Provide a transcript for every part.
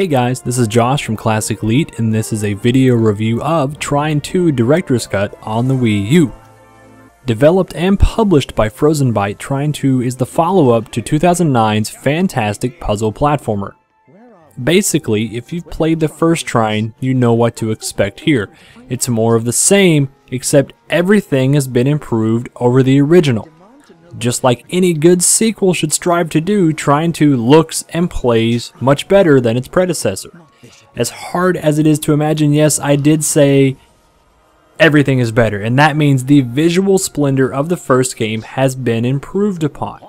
Hey guys, this is Josh from Classic Elite, and this is a video review of Trine 2 Director's Cut on the Wii U. Developed and published by Frozenbyte, Trine 2 is the follow-up to 2009's fantastic puzzle platformer. Basically, if you've played the first Trine, you know what to expect here. It's more of the same, except everything has been improved over the original. Just like any good sequel should strive to do, Trine 2 looks and plays much better than its predecessor. As hard as it is to imagine, yes, I did say everything is better, and that means the visual splendor of the first game has been improved upon.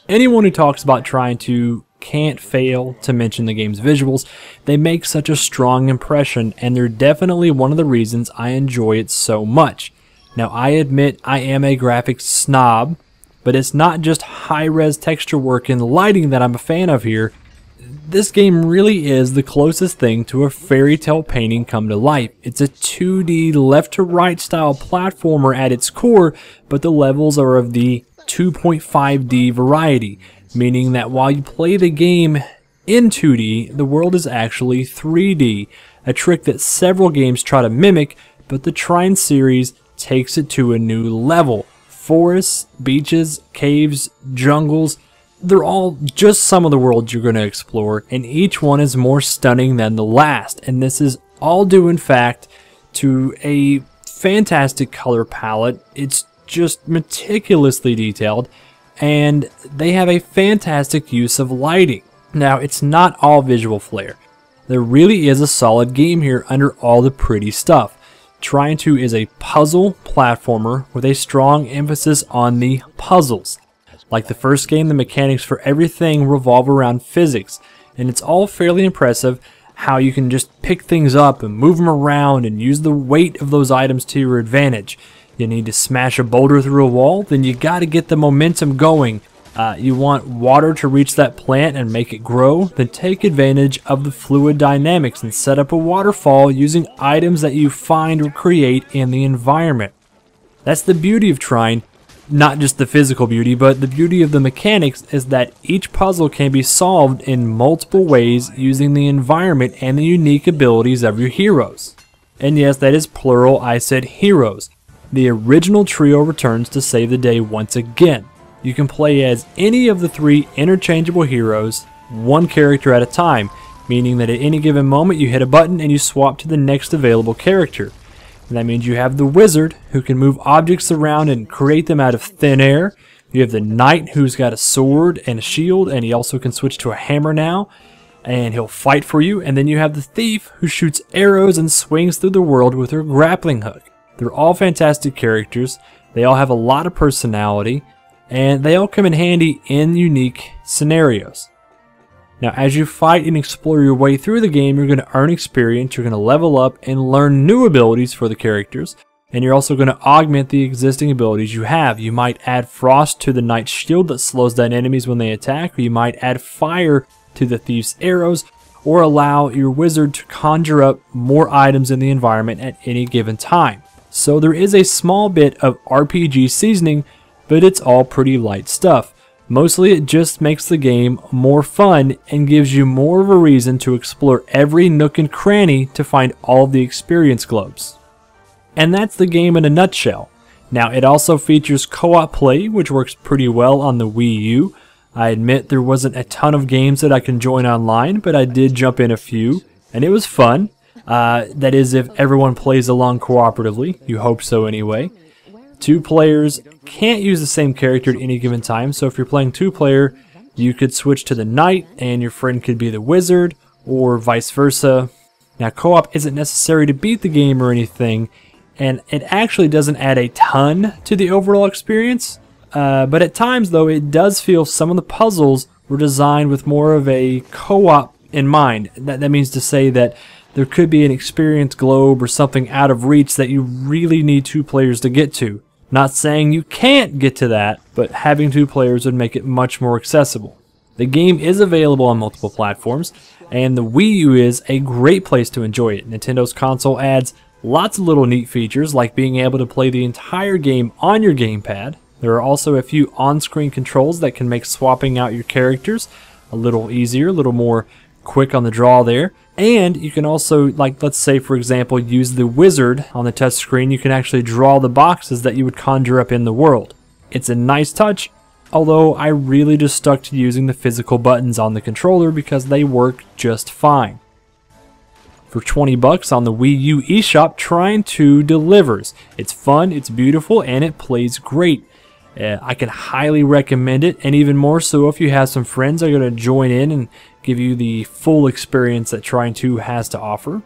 Anyone who talks about Trine 2 can't fail to mention the game's visuals. They make such a strong impression, and they're definitely one of the reasons I enjoy it so much. Now, I admit I am a graphics snob, but it's not just high-res texture work and lighting that I'm a fan of here. This game really is the closest thing to a fairy tale painting come to life. It's a 2D left-to-right style platformer at its core, but the levels are of the 2.5D variety, meaning that while you play the game in 2D, the world is actually 3D, a trick that several games try to mimic, but the Trine series takes it to a new level. Forests, beaches, caves, jungles, they're all just some of the worlds you're going to explore, and each one is more stunning than the last. And this is all due, in fact, to a fantastic color palette. It's just meticulously detailed, and they have a fantastic use of lighting. Now, it's not all visual flair. There really is a solid game here under all the pretty stuff. Trine 2 is a puzzle platformer with a strong emphasis on the puzzles. Like the first game, the mechanics for everything revolve around physics, and it's all fairly impressive how you can just pick things up and move them around and use the weight of those items to your advantage. You need to smash a boulder through a wall, then you got to get the momentum going. You want water to reach that plant and make it grow, then take advantage of the fluid dynamics and set up a waterfall using items that you find or create in the environment. That's the beauty of Trine, not just the physical beauty, but the beauty of the mechanics is that each puzzle can be solved in multiple ways using the environment and the unique abilities of your heroes. And yes, that is plural, I said heroes. The original trio returns to save the day once again. You can play as any of the three interchangeable heroes, one character at a time, meaning that at any given moment you hit a button and you swap to the next available character. And that means you have the wizard, who can move objects around and create them out of thin air. You have the knight, who's got a sword and a shield, and he also can switch to a hammer now, and he'll fight for you. And then you have the thief, who shoots arrows and swings through the world with her grappling hook. They're all fantastic characters. They all have a lot of personality, and they all come in handy in unique scenarios. Now, as you fight and explore your way through the game, you're going to earn experience, you're going to level up and learn new abilities for the characters, and you're also going to augment the existing abilities you have. You might add frost to the knight's shield that slows down enemies when they attack, or you might add fire to the thief's arrows, or allow your wizard to conjure up more items in the environment at any given time. So there is a small bit of RPG seasoning, but it's all pretty light stuff. Mostly it just makes the game more fun and gives you more of a reason to explore every nook and cranny to find all of the experience globes. And that's the game in a nutshell. Now, it also features co-op play, which works pretty well on the Wii U. I admit there wasn't a ton of games that I can join online, but I did jump in a few, and it was fun. That is, if everyone plays along cooperatively. You hope so anyway. Two players can't use the same character at any given time, so if you're playing two-player, you could switch to the knight and your friend could be the wizard, or vice versa. Now, co-op isn't necessary to beat the game or anything, and it actually doesn't add a ton to the overall experience, but at times, though, it does feel some of the puzzles were designed with more of a co-op in mind. That means to say that there could be an experience globe or something out of reach that you really need two players to get to. Not saying you can't get to that, but having two players would make it much more accessible. The game is available on multiple platforms, and the Wii U is a great place to enjoy it. Nintendo's console adds lots of little neat features, like being able to play the entire game on your gamepad. There are also a few on-screen controls that can make swapping out your characters a little easier, a little more quick on the draw there. And you can also, like, let's say for example, use the wizard on the touch screen. You can actually draw the boxes that you would conjure up in the world. It's a nice touch, although I really just stuck to using the physical buttons on the controller because they work just fine. For 20 bucks on the Wii U eShop, Trine 2 delivers. It's fun, it's beautiful, and it plays great. I can highly recommend it, and even more so if you have some friends that are going to join in and give you the full experience that Trine 2 has to offer.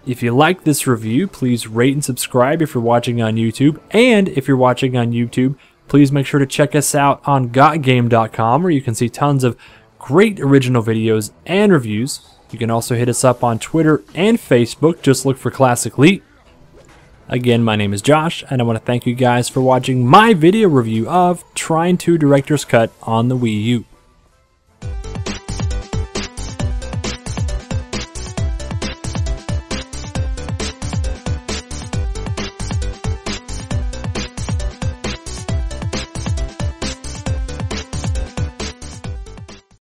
If you like this review, please rate and subscribe if you're watching on YouTube, and if you're watching on YouTube, please make sure to check us out on gotgame.com, where you can see tons of great original videos and reviews. You can also hit us up on Twitter and Facebook. Just look for Classic L337. Again, my name is Josh, and I want to thank you guys for watching my video review of Trine 2 Director's Cut on the Wii U.